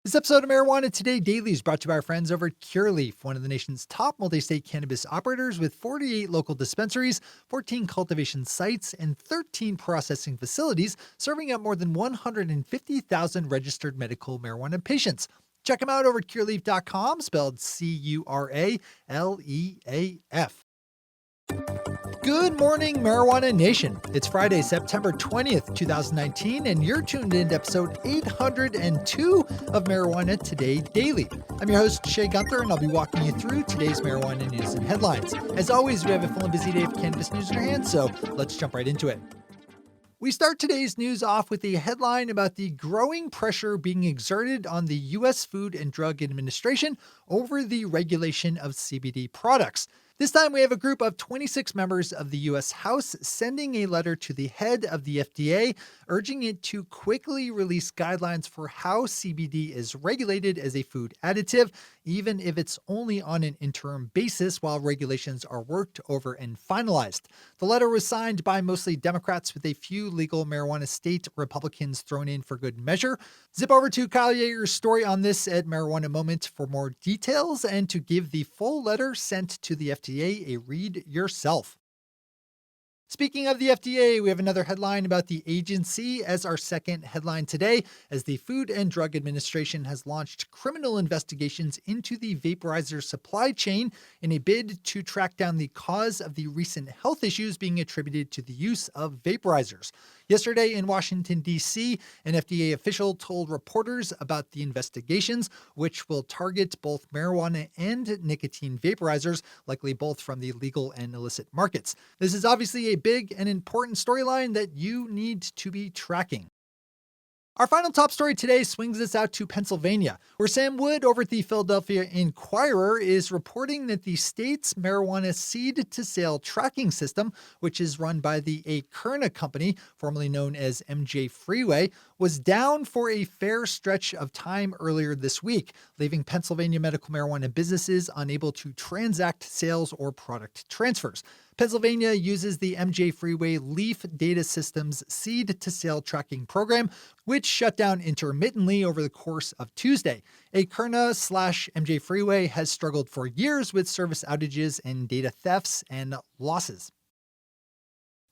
This episode of Marijuana Today Daily is brought to you by our friends over at Cureleaf, one of the nation's top multi-state cannabis operators with 48 local dispensaries, 14 cultivation sites, and 13 processing facilities, serving up more than 150,000 registered medical marijuana patients. Check them out over at cureleaf.com, spelled Curaleaf. Good morning, Marijuana Nation. It's Friday, September 20th, 2019, and you're tuned in to episode 802 of Marijuana Today Daily. I'm your host, Shay Gunther, and I'll be walking you through today's marijuana news and headlines. As always, we have a full and busy day of cannabis news in our hands, so let's jump right into it. We start today's news off with a headline about the growing pressure being exerted on the U.S. Food and Drug Administration over the regulation of CBD products. This time we have a group of 26 members of the U.S. House sending a letter to the head of the FDA, urging it to quickly release guidelines for how CBD is regulated as a food additive, even if it's only on an interim basis while regulations are worked over and finalized. The letter was signed by mostly Democrats with a few legal marijuana state Republicans thrown in for good measure. Zip over to Kyle Yeager's story on this at Marijuana Moment for more details and to give the full letter sent to the FDA a read yourself. Speaking of the FDA, we have another headline about the agency as our second headline today, as the Food and Drug Administration has launched criminal investigations into the vaporizer supply chain in a bid to track down the cause of the recent health issues being attributed to the use of vaporizers. Yesterday in Washington, D.C., an FDA official told reporters about the investigations, which will target both marijuana and nicotine vaporizers, likely both from the legal and illicit markets. This is obviously a big and important storyline that you need to be tracking. Our final top story today swings us out to Pennsylvania, where Sam Wood over at the Philadelphia Inquirer is reporting that the state's marijuana seed-to-sale tracking system, which is run by the Akerna company, formerly known as MJ Freeway, was down for a fair stretch of time earlier this week, leaving Pennsylvania medical marijuana businesses unable to transact sales or product transfers. Pennsylvania uses the MJ Freeway Leaf Data Systems seed-to-sale tracking program, which shut down intermittently over the course of Tuesday. Akerna/MJ Freeway has struggled for years with service outages and data thefts and losses.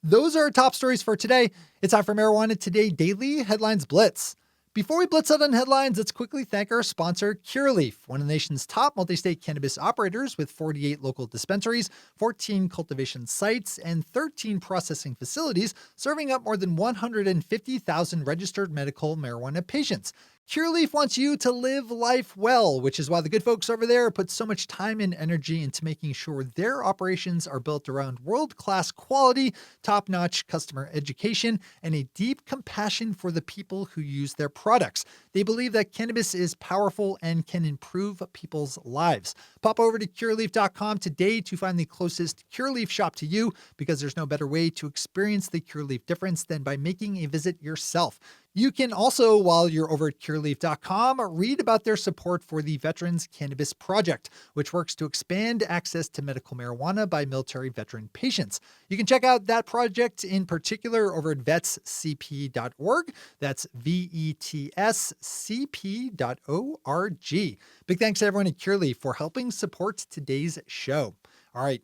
Those are our top stories for today. It's time for Marijuana Today Daily Headlines Blitz. Before we blitz out on headlines, let's quickly thank our sponsor, Cureleaf, one of the nation's top multi-state cannabis operators with 48 local dispensaries, 14 cultivation sites, and 13 processing facilities, serving up more than 150,000 registered medical marijuana patients. Cureleaf wants you to live life well, which is why the good folks over there put so much time and energy into making sure their operations are built around world-class quality, top-notch customer education, and a deep compassion for the people who use their products. They believe that cannabis is powerful and can improve people's lives. Pop over to Cureleaf.com today to find the closest Cureleaf shop to you, because there's no better way to experience the Cureleaf difference than by making a visit yourself. You can also, while you're over at Cureleaf.com, read about their support for the Veterans Cannabis Project, which works to expand access to medical marijuana by military veteran patients. You can check out that project in particular over at vetscp.org. That's VETSCP.org. Big thanks to everyone at Cureleaf for helping support today's show. All right,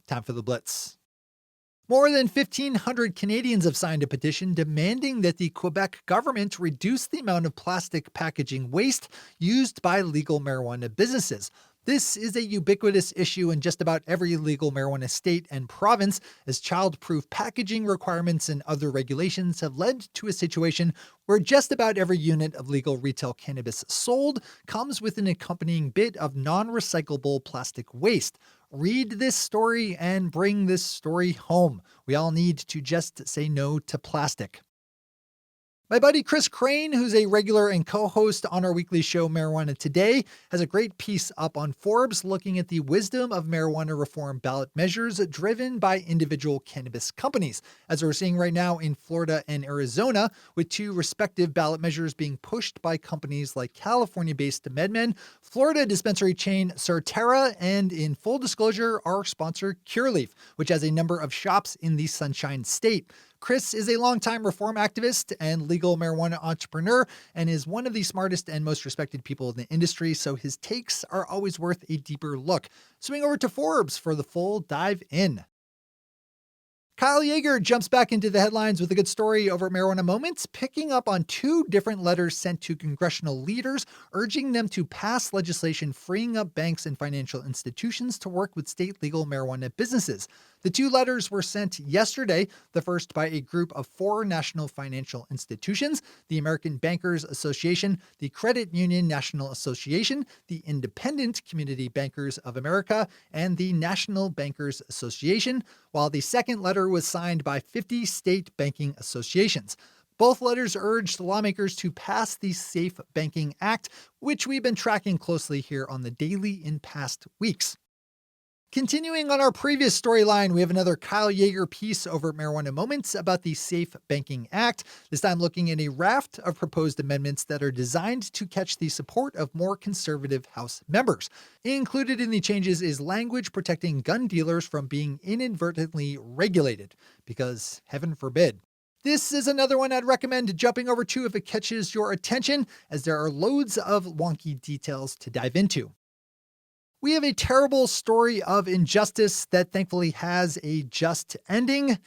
time for the Blitz. More than 1,500 Canadians have signed a petition demanding that the Quebec government reduce the amount of plastic packaging waste used by legal marijuana businesses. This is a ubiquitous issue in just about every legal marijuana state and province, as child-proof packaging requirements and other regulations have led to a situation where just about every unit of legal retail cannabis sold comes with an accompanying bit of non-recyclable plastic waste. Read this story and bring this story home. We all need to just say no to plastic. My buddy Chris Crane, who's a regular and co-host on our weekly show Marijuana Today, has a great piece up on Forbes looking at the wisdom of marijuana reform ballot measures driven by individual cannabis companies, as we're seeing right now in Florida and Arizona, with two respective ballot measures being pushed by companies like California-based MedMen, Florida dispensary chain Surterra, and in full disclosure, our sponsor Cureleaf, which has a number of shops in the Sunshine State. Chris is a longtime reform activist and legal marijuana entrepreneur and is one of the smartest and most respected people in the industry, so his takes are always worth a deeper look. Swing over to Forbes for the full dive in. Kyle Yeager jumps back into the headlines with a good story over at Marijuana Moments, picking up on 2 different letters sent to congressional leaders, urging them to pass legislation freeing up banks and financial institutions to work with state legal marijuana businesses. The 2 letters were sent yesterday, the first by a group of 4 national financial institutions: the American Bankers Association, the Credit Union National Association, the Independent Community Bankers of America, and the National Bankers Association, while the second letter was signed by 50 state banking associations. Both letters urged lawmakers to pass the Safe Banking Act, which we've been tracking closely here on the Daily in past weeks. Continuing on our previous storyline, we have another Kyle Yeager piece over at Marijuana Moments about the Safe Banking Act, this time looking at a raft of proposed amendments that are designed to catch the support of more conservative House members. Included in the changes is language protecting gun dealers from being inadvertently regulated, because heaven forbid. This is another one I'd recommend jumping over to if it catches your attention, as there are loads of wonky details to dive into. We have a terrible story of injustice that thankfully has a just ending.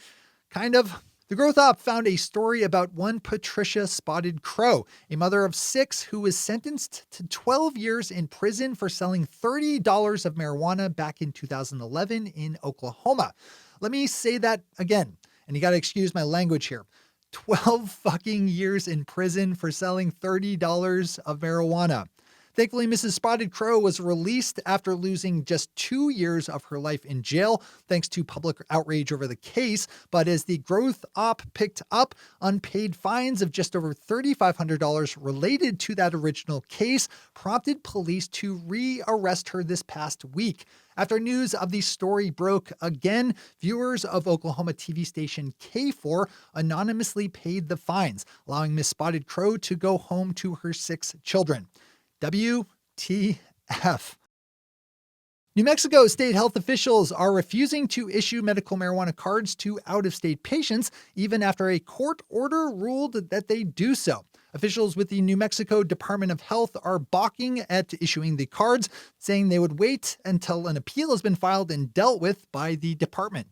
Kind of. The Growth Op found a story about one Patricia Spotted Crow, a mother of 6 who was sentenced to 12 years in prison for selling $30 of marijuana back in 2011 in Oklahoma. Let me say that again, and you gotta excuse my language here. 12 fucking years in prison for selling $30 of marijuana. Thankfully, Mrs. Spotted Crow was released after losing just 2 years of her life in jail, thanks to public outrage over the case. But as the Growth Op picked up, unpaid fines of just over $3,500 related to that original case prompted police to re-arrest her this past week. After news of the story broke again, viewers of Oklahoma TV station K4 anonymously paid the fines, allowing Miss Spotted Crow to go home to her 6 children. WTF. New Mexico state health officials are refusing to issue medical marijuana cards to out-of-state patients, even after a court order ruled that they do so. Officials with the New Mexico Department of Health are balking at issuing the cards, saying they would wait until an appeal has been filed and dealt with by the department.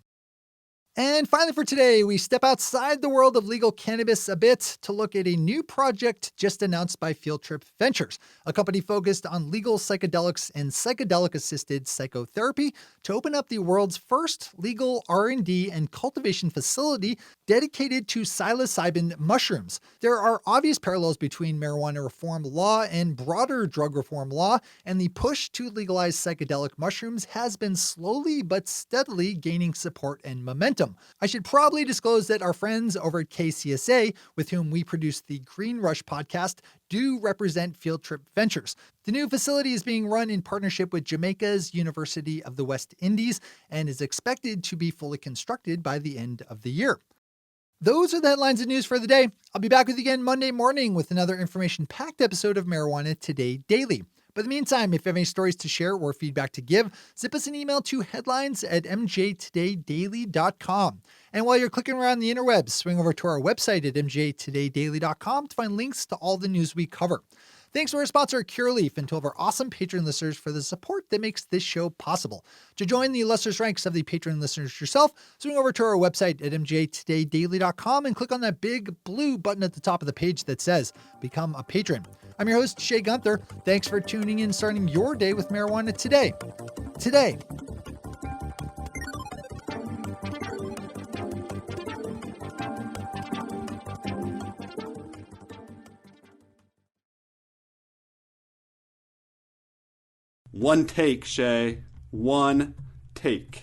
And finally for today, we step outside the world of legal cannabis a bit to look at a new project just announced by Field Trip Ventures, a company focused on legal psychedelics and psychedelic-assisted psychotherapy, to open up the world's first legal R&D and cultivation facility dedicated to psilocybin mushrooms. There are obvious parallels between marijuana reform law and broader drug reform law, and the push to legalize psychedelic mushrooms has been slowly but steadily gaining support and momentum. I should probably disclose that our friends over at KCSA, with whom we produce the Green Rush podcast, do represent Field Trip Ventures. The new facility is being run in partnership with Jamaica's University of the West Indies and is expected to be fully constructed by the end of the year. Those are the headlines and news for the day. I'll be back with you again Monday morning with another information-packed episode of Marijuana Today Daily. But in the meantime, if you have any stories to share or feedback to give, zip us an email to headlines@mjtodaydaily.com. And while you're clicking around the interwebs, swing over to our website at mjtodaydaily.com to find links to all the news we cover. Thanks to our sponsor, Cureleaf, and to all of our awesome Patreon listeners for the support that makes this show possible. To join the illustrious ranks of the Patreon listeners yourself, swing over to our website at mjtodaydaily.com and click on that big blue button at the top of the page that says Become a Patron. I'm your host, Shay Gunther. Thanks for tuning in, starting your day with marijuana today. Today. One take, Shay. One take.